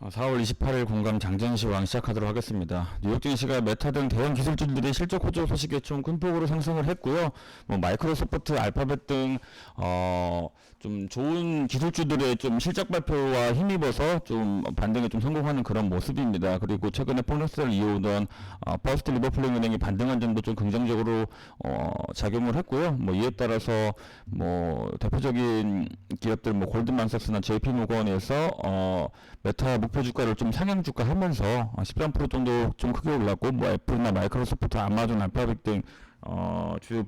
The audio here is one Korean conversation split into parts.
4월 28일 공감 장전시황 시작하도록 하겠습니다. 뉴욕 증시가 메타 등 대형 기술주들이 실적 호조 소식에 좀 큰 폭으로 상승을 했고요. 마이크로소프트, 알파벳 등 좀 좋은 기술주들의 좀 실적 발표와 힘입어서 좀 반등에 좀 성공하는 그런 모습입니다. 그리고 최근에 폭락세를 이어오던 퍼스트 리버플링 은행이 반등한 점도 좀 긍정적으로 작용을 했고요. 이에 따라서 대표적인 기업들 골드만삭스나 JP모건에서 메타 목표 주가를 좀 상향 주가 하면서 13% 정도 좀 크게 올랐고, 애플이나 마이크로소프트, 아마존, 알파벳 등 주요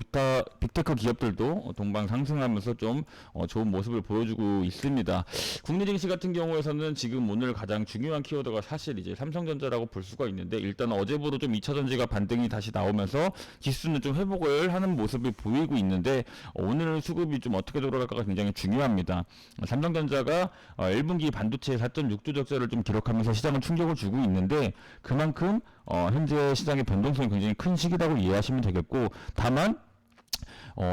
빅테크 기업들도 동방 상승하면서 좀 좋은 모습을 보여주고 있습니다. 국내 증시 같은 경우에서는 지금 오늘 가장 중요한 키워드가 사실 이제 삼성전자라고 볼 수가 있는데, 일단 어제보다 좀 2차전지가 반등이 다시 나오면서 지수는 좀 회복을 하는 모습이 보이고 있는데, 오늘 수급이 좀 어떻게 돌아갈까가 굉장히 중요합니다. 삼성전자가 1분기 반도체 4.6조 적자를 좀 기록하면서 시장은 충격을 주고 있는데, 그만큼 현재 시장의 변동성이 굉장히 큰 시기라고 이해하시면 되겠고, 다만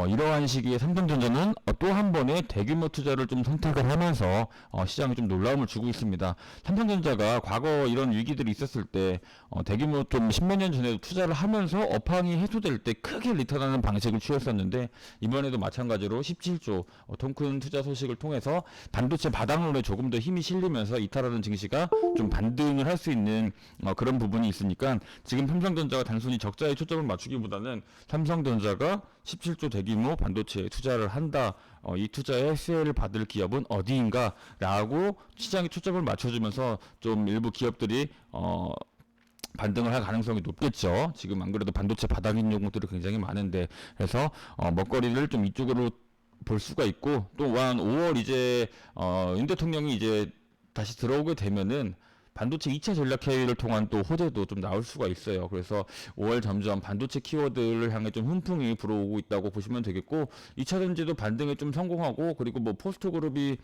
이러한 시기에 삼성전자는 또 한 번의 대규모 투자를 좀 선택을 하면서 시장에 좀 놀라움을 주고 있습니다. 삼성전자가 과거 이런 위기들이 있었을 때 대규모 좀 십몇 년 전에도 투자를 하면서 업황이 해소될 때 크게 리턴하는 방식을 취했었는데, 이번에도 마찬가지로 17조 통 큰 투자 소식을 통해서 반도체 바닥론에 조금 더 힘이 실리면서 이탈하는 증시가 좀 반등을 할 수 있는 그런 부분이 있으니까, 지금 삼성전자가 단순히 적자에 초점을 맞추기보다는 삼성전자가 17조 대규모 반도체에 투자를 한다, 이 투자에 수혜를 받을 기업은 어디인가 라고 시장에 초점을 맞춰주면서 좀 일부 기업들이 반등을 할 가능성이 높겠죠. 지금 안 그래도 반도체 바닥인 종목들이 굉장히 많은데, 그래서 먹거리를 좀 이쪽으로 볼 수가 있고, 또한 5월 이제 윤 대통령이 이제 다시 들어오게 되면은 반도체 2차 전략회의를 통한 또 호재도 좀 나올 수가 있어요. 그래서 5월 점점 반도체 키워드를 향해 좀 훈풍이 불어오고 있다고 보시면 되겠고, 2차 전지도 반등에 좀 성공하고, 그리고 포스트그룹이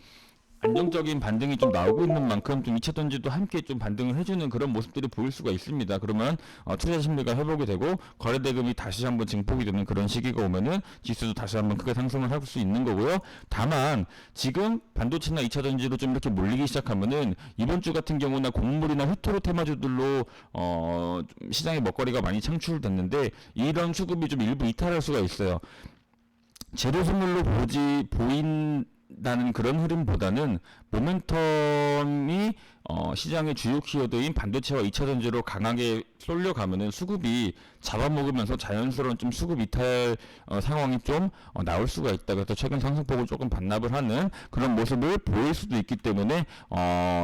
안정적인 반등이 좀 나오고 있는 만큼 좀 2차 전지도 함께 좀 반등을 해주는 그런 모습들이 보일 수가 있습니다. 그러면 투자 심리가 회복이 되고 거래 대금이 다시 한번 증폭이 되는 그런 시기가 오면은 지수도 다시 한번 크게 상승을 할 수 있는 거고요. 다만 지금 반도체나 2차 전지로 좀 이렇게 몰리기 시작하면은 이번 주 같은 경우나 곡물이나 후토로 테마주들로 좀 시장에 먹거리가 많이 창출됐는데, 이런 수급이 좀 일부 이탈할 수가 있어요. 재료 선물로 보인다는 그런 흐름보다는 모멘텀이 시장의 주요 키워드인 반도체와 2차 전지로 강하게 쏠려가면은 수급이 잡아먹으면서 자연스러운 좀 수급 이탈 상황이 좀 나올 수가 있다. 그래서 최근 상승폭을 조금 반납을 하는 그런 모습을 보일 수도 있기 때문에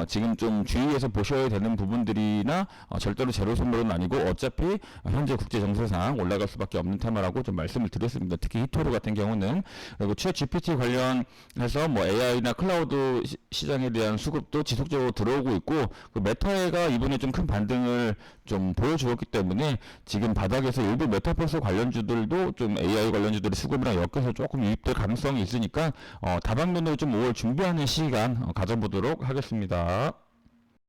지금 좀 주의해서 보셔야 되는 부분들이나, 절대로 제로 선물은 아니고 어차피 현재 국제 정세상 올라갈 수밖에 없는 테마라고 좀 말씀을 드렸습니다. 특히 히토르 같은 경우는. 그리고 챗 GPT 관련해서 AI나 클라우드 시장에 대한 수급도 지속적으로 들어오고 있고, 그 메타가 이번에 좀 큰 반등을 좀 보여주었기 때문에 지금 바닥에서 일부 메타버스 관련주들도 좀 AI 관련주들의 수급이랑 엮여서 조금 유입될 가능성이 있으니까 다방면으로 좀 5월 준비하는 시간 가져보도록 하겠습니다.